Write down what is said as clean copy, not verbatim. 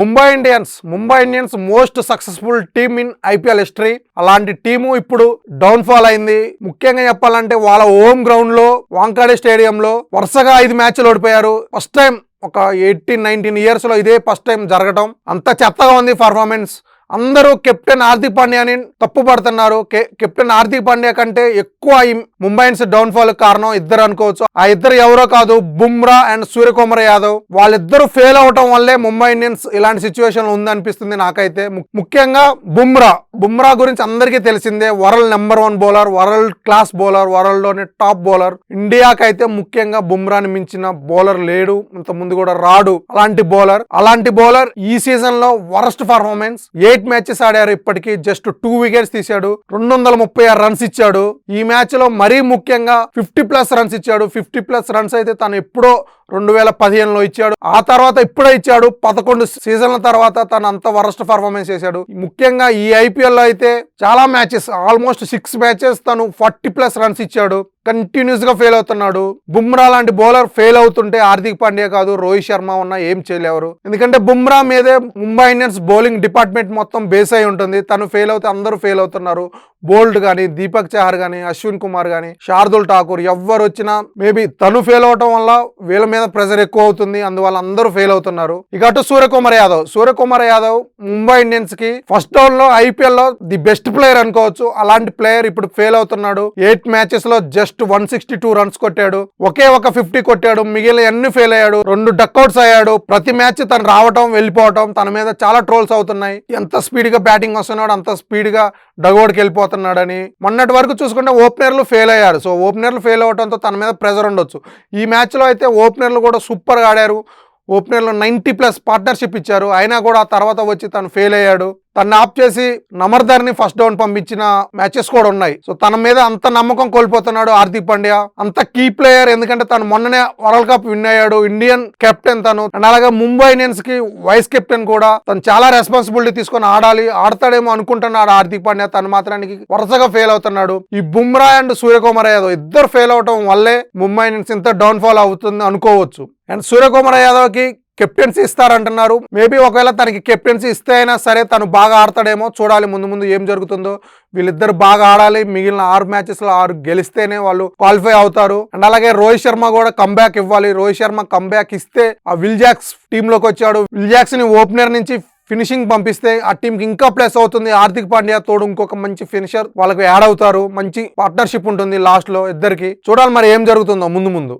Mumbai Indians most successful team in IPL history. అలాంటి team ఇప్పుడు down fall అయింది. ముఖ్యంగా చెప్పాలంటే వాళ్ళ హోమ్ గ్రౌండ్ లో వాంఖేడే స్టేడియంలో వరుసగా 5 మ్యాచ్లు ఓడిపోయారు. ఫస్ట్ టైం ఒక 18-19 ఇయర్స్ లో ఇదే ఫస్ట్ టైం జరగటం. అంత చెత్తగా ఉంది పర్ఫార్మెన్స్. అందరూ కెప్టెన్ హార్దిక్ పాండ్యాని తప్పు పడుతున్నారు. కెప్టెన్ హార్దిక్ పాండ్యా కంటే ఎక్కువ ఈ ముంబై ఇండియన్స్ డౌన్ ఫాల్ కారణం ఇద్దరు అనుకోవచ్చు. ఆ ఇద్దరు ఎవరో కాదు, బుమ్రా అండ్ సూర్యకుమార్ యాదవ్. వాళ్ళిద్దరు ఫెయిల్ అవటం వల్లే ముంబై ఇండియన్స్ ఇలాంటి సిచ్యువేషన్ ఉందనిపిస్తుంది నాకైతే. ముఖ్యంగా బుమ్రా గురించి అందరికీ తెలిసిందే. World number 1 bowler, world class bowler, world లోనే టాప్ బౌలర్. ఇండియాకైతే ముఖ్యంగా బుమ్రాని మించిన బౌలర్ లేడు, ఇంత ముందు కూడా రాడు. అలాంటి బౌలర్ ఈ సీజన్ లో వరస్ట్ పర్ఫార్మెన్స్. 8 మ్యాచెస్ ఆడారు, ఇప్పటికీ జస్ట్ 2 వికెట్స్ తీశాడు, 236 రన్స్ ఇచ్చాడు. ఈ మ్యాచ్ లో మరీ ముఖ్యంగా 50+ రన్స్ ఇచ్చాడు. 50+ రన్స్ అయితే తను ఎప్పుడో 2015లో ఇచ్చాడు. ఆ తర్వాత ఇప్పుడే ఇచ్చాడు. 11 సీజన్ల తర్వాత తను అంత వరస్ట్ పర్ఫార్మెన్స్ చేశాడు. ముఖ్యంగా ఈ ఐపీఎల్ లో అయితే చాలా మ్యాచెస్, ఆల్మోస్ట్ 6 మ్యాచెస్ తను 40+ రన్స్ ఇచ్చాడు. కంటిన్యూస్ గా ఫెయిల్ అవుతున్నాడు. బుమ్రా లాంటి బౌలర్ ఫెయిల్ అవుతుంటే హార్దిక్ పాండ్యా కాదు, రోహిత్ శర్మ ఉన్నా ఏం చేయలేరు. ఎందుకంటే బుమ్రా మీదే ముంబై ఇండియన్స్ బౌలింగ్ డిపార్ట్మెంట్ మొత్తం బేస్ అయి ఉంటుంది. తను ఫెయిల్ అవుతే అందరూ ఫెయిల్ అవుతున్నారు. బోల్ట్ గానీ, దీపక్ చహర్ గానీ, అశ్విన్ కుమార్ గానీ, శార్దుల్ ఠాకూర్ ఎవరు వచ్చినా మేబీ తను ఫెయిల్ అవటం వల్ల వీళ్ళ మీద ప్రెజర్ ఎక్కువ అవుతుంది. అందువల్ల అందరూ ఫెయిల్ అవుతున్నారు. ఇక అటు సూర్యకుమార్ యాదవ్ ముంబై ఇండియన్స్ కి ఫస్ట్ డౌన్ లో ఐపీఎల్ లో ది బెస్ట్ ప్లేయర్ అనుకోవచ్చు. అలాంటి ప్లేయర్ ఇప్పుడు ఫెయిల్ అవుతున్నాడు. 8 మ్యాచెస్ లో జస్ట్ 162 రన్స్ కొట్టాడు. ఒకే ఒక 50 కొట్టాడు. మిగిలిన అన్ని ఫెయిల్ అయ్యాడు. 2 డక్అవుట్స్ అయ్యాడు. ప్రతి మ్యాచ్ తను రావటం వెళ్ళిపోవటం, తన మీద చాలా ట్రోల్స్ అవుతున్నాయి. ఎంత స్పీడ్ గా బ్యాటింగ్ వస్తున్నాడు, అంత స్పీడ్ గా డగౌట్కి వెళ్ళిపోతున్నాడని. మొన్నటి వరకు చూసుకుంటే ఓపెనర్లు ఫెయిల్ అయ్యారు. సో ఓపెనర్లు ఫెయిల్ అవడంతో తన మీద ప్రెజర్ ఉండొచ్చు. ఈ మ్యాచ్ లో అయితే ఓపెనర్లు కూడా సూపర్ గా ఆడారు. ఓపెనర్లు 90+ పార్ట్నర్షిప్ ఇచ్చారు. అయినా కూడా ఆ తర్వాత వచ్చి తను ఫెయిల్ అయ్యాడు. తను ఆప్ చేసి నమర్దర్ని ఫస్ట్ డౌన్ పంపించిన మ్యాచెస్ కూడా ఉన్నాయి. సో తన మీద అంత నమ్మకం కోల్పోతున్నాడు హార్దిక్ పాండ్యా. అంత కీ ప్లేయర్, ఎందుకంటే తను మొన్ననే వరల్డ్ కప్ విన్ అయ్యాడు. ఇండియన్ కెప్టెన్ తను. అండ్ అలాగే ముంబై ఇండియన్స్ కి వైస్ కెప్టెన్ కూడా. తను చాలా రెస్పాన్సిబిలిటీ తీసుకొని ఆడతాడేమో అనుకుంటున్నాడు హార్దిక్ పాండ్యా. తను మాత్రానికి వరుసగా ఫెయిల్ అవుతున్నాడు. ఈ బుమ్రా అండ్ సూర్యకుమార్ యాదవ్ ఇద్దరు ఫెయిల్ అవటం వల్లే ముంబై ఇండియన్స్ ఇంత డౌన్ ఫాల్ అవుతుంది అనుకోవచ్చు. అండ్ సూర్యకుమార్ యాదవ్ కి కెప్టెన్సీ ఇస్తారంటున్నారు. మేబీ ఒకవేళ తనకి కెప్టెన్సీ ఇస్తే అయినా సరే తను బాగా ఆడతాడేమో. చూడాలి ముందు ఏం జరుగుతుందో. వీళ్ళిద్దరు బాగా ఆడాలి. మిగిలిన 6 మ్యాచెస్ లో 6 గెలిస్తేనే వాళ్ళు క్వాలిఫై అవుతారు. అండ్ అలాగే రోహిత్ శర్మ కూడా కంబ్యాక్ ఇవ్వాలి. రోహిత్ శర్మ కంబ్యాక్ ఇస్తే ఆ విల్ జాక్స్ టీమ్ లోకి వచ్చాడు. విల్ జాక్స్ ని ఓపెనర్ నుంచి ఫినిషింగ్ పంపిస్తే ఆ టీమ్ కి ఇంకా ప్లస్ అవుతుంది. హార్దిక్ పాండ్యా తోడు ఇంకొక మంచి ఫినిషర్ వాళ్ళకి యాడ్ అవుతారు. మంచి పార్ట్నర్షిప్ ఉంటుంది లాస్ట్ లో ఇద్దరికి. చూడాలి మరి ఏం జరుగుతుందో ముందు.